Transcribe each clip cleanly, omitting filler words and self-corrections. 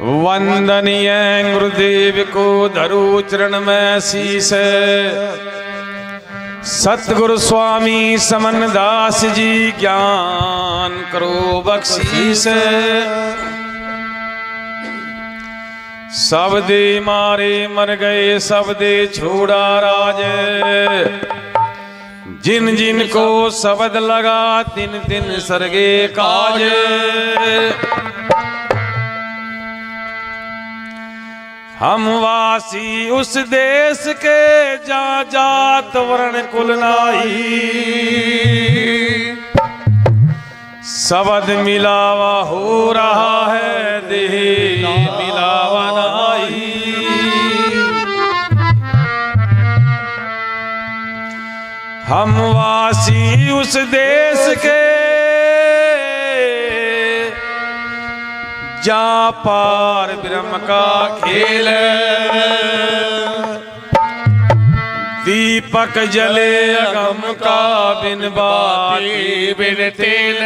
वंदनीय गुरुदेव को धरू चरण में शीस। सतगुरु स्वामी समन दास जी ज्ञान करो बख्शीस। सब दे मारे मर गए सब दे छोड़ा राज। जिन जिन को शब्द लगा तिन तिन सरगे काज। हम वासी उस देश के जा जात वर्ण कुल नाई। शब्द मिलावा हो रहा है देह मिलावा नाई। हम वासी उस देश के जा पार ब्रह्म का खेल। दीपक जले अगम का बिन बाती बिन तेल।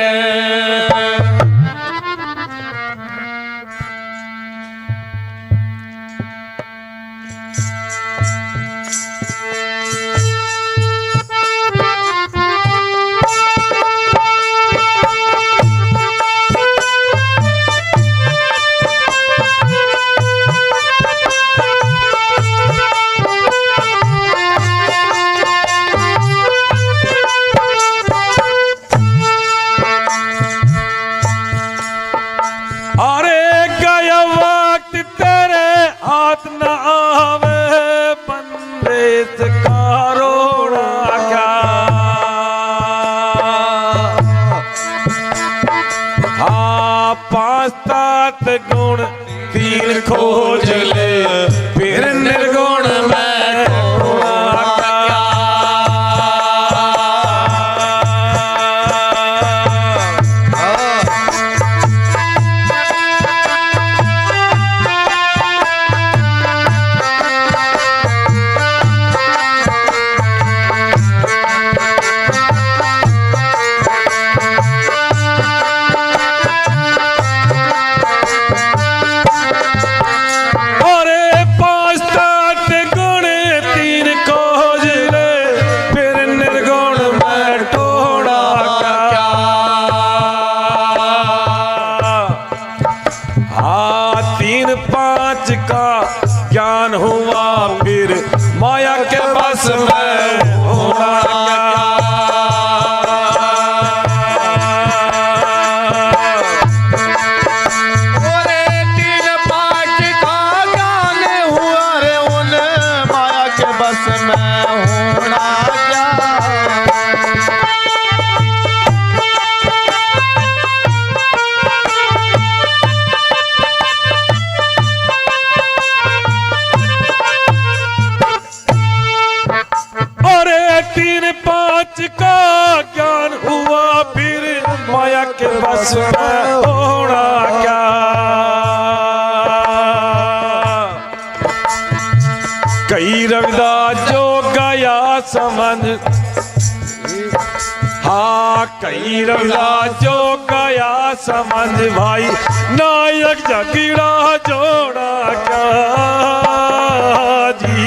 गुण तीन खोज ले फिर निर्गुण में ज्ञान हुआ फिर माया के बस में होना तीन पाँच का ज्ञान हुआ रे उन माया के बस में होना क्या। तीन पाँच का ज्ञान हुआ फिर माया के बस में होना क्या। कई रविदास जो गया समझ। हाँ कई रविदास जो गया समझ भाई नायक जगीड़ा जोड़ा क्या जी।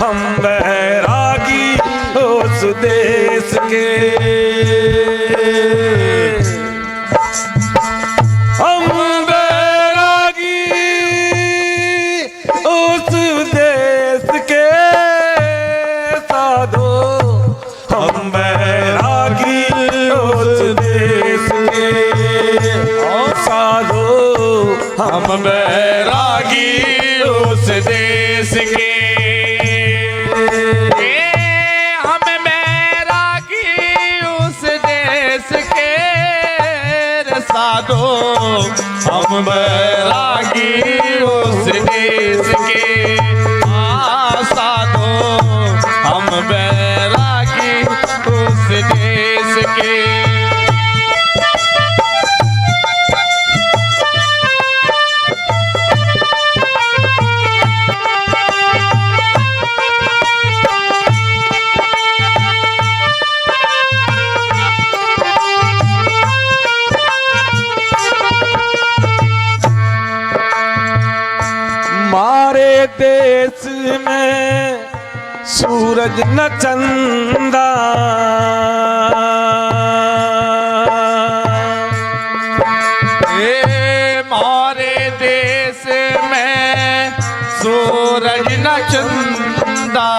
हम बैरागी उस देश के, हम बैरागी उस देश के साधो, हम बैरागी उस देश के साधो, हम बैरागी उस देश के, हम बैरागी उस देश के साधो, हम बैरागी उस देश के साधो, हम बैरागी उस देश के। हमारे देश में सूरज न चंदा, हमारे देश में सूरज न चंदा,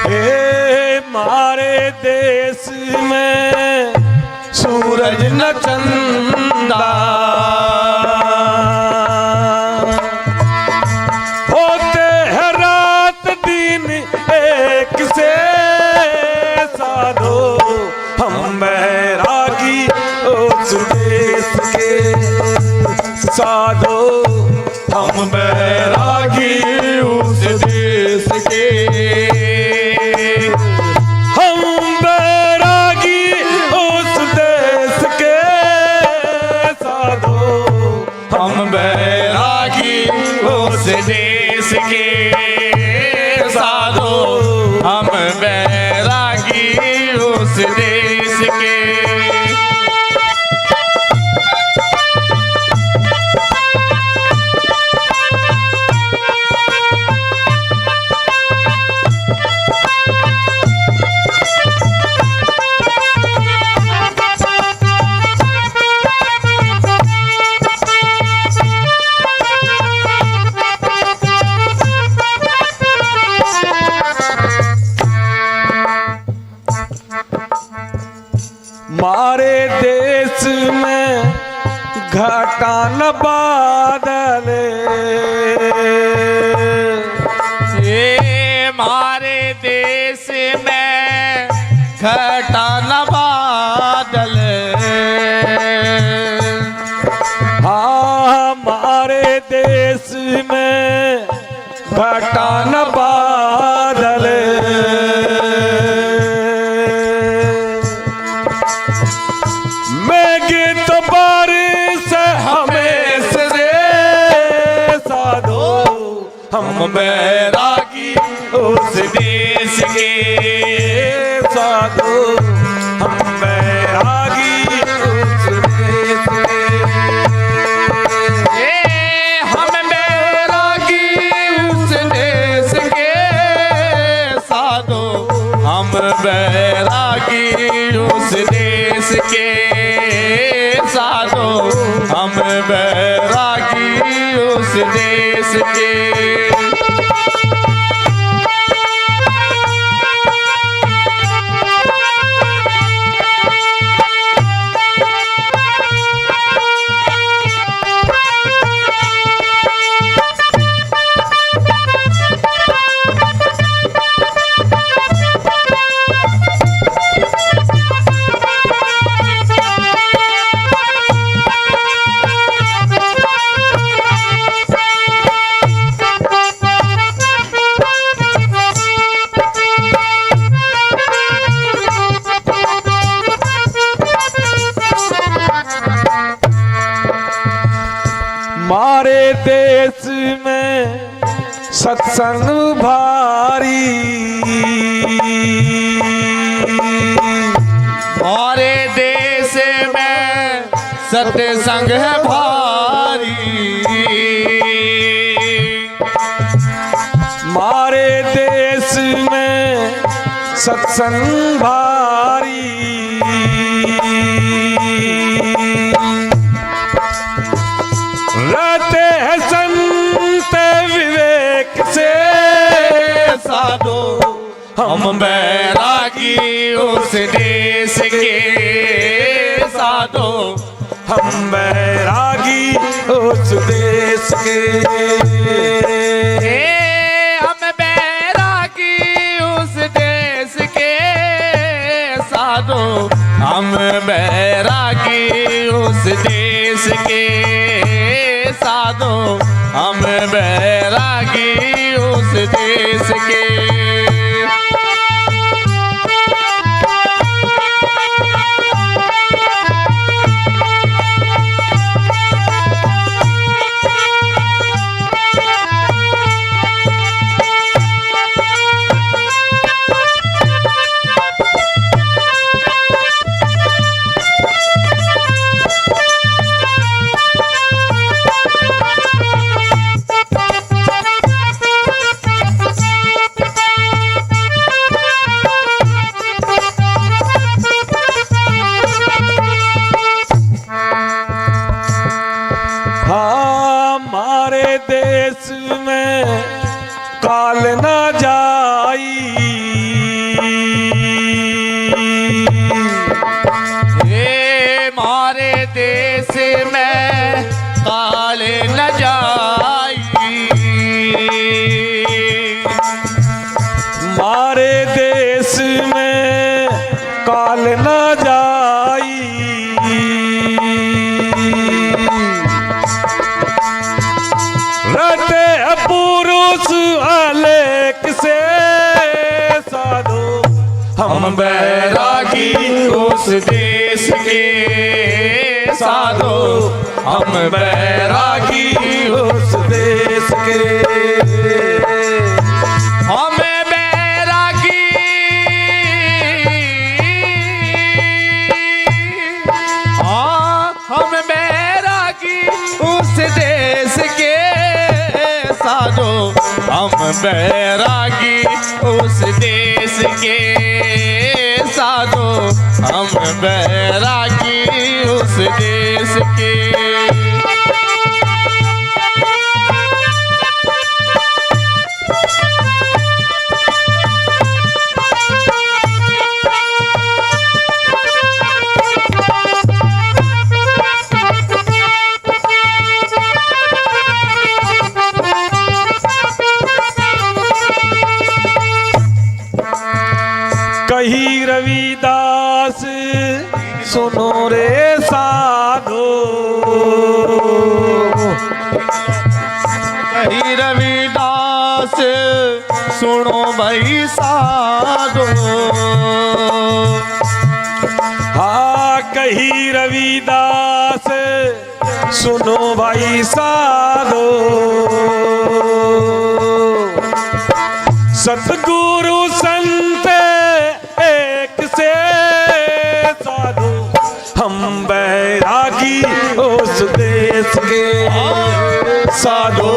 हमारे देश में सूरज न चंदा, होते हैं रात दिन एक से साधो, हम बैरागी उस देश के साधो, हम बैरागी उस देश के, हम बैरागी उस देश के साधो, हम बैरागी उस देश के साधो, हम बैरागी उस देश के। हमारे देश में घटा न बादल, हमारे देश में घटा न बादल, हाँ हमारे देश में घटा न बादल, मेघ तो बारिश हमें से साधो, हम बैरागी उस देश के साधो, हम बैरागी उस देश के, हम बैरागी उस देश के साधो, हम बैरागी उस देश के साधो, हम बैरागी उस देश के। हमारे देश में सत्संग भारी, हमारे देश में सत्संग है भारी, में सत्संग भारी, रहते हैं संत विवेक से साधो हम बैरागी उस देश के, साधो हम बैरागी उस देश के। हम बैरागी उस देश के, साधो हम बैरागी उस देश के, साधो हम बैरागी उस देश के। हमारे देश में काल न जाई, हमारे देश में काल न जाई, हमारे देश में काल न जाई। रहते पुरुष अलेख से साधो हम बैरागी उस देश के, साधो हम बैरागी उस देश के। हम बैरागी, हम बैरागी उस देश के, साधो हम बैरागी उस देश के, साधो हम बैरागी उस देश के। कही रविदास सुनो रे साधो, कही रविदास सुनो भाई साधो, हाँ कही रविदास सुनो भाई साधो। सतगुरु संत एक से साधु हम बैरागी उस देश के, साधु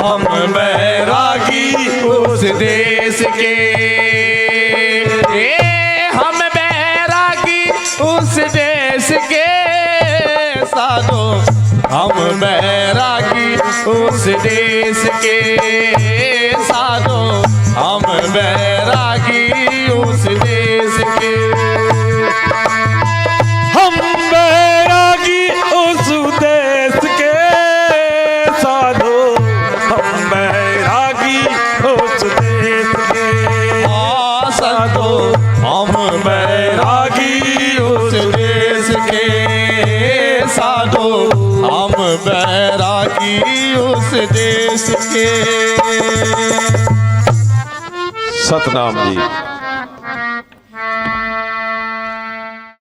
हम बैरागी उस देश के। हम बैरागी उस देश के, साधो हम बैरागी उस देश के, साधो हम बैरागी उस देश के। हम बैरागी उस देश के, साधु हम बैरागी उस देश के। साधो हम बैरागी उस देश के, साधो हम बैरागी उस देश के। सतनाम जी।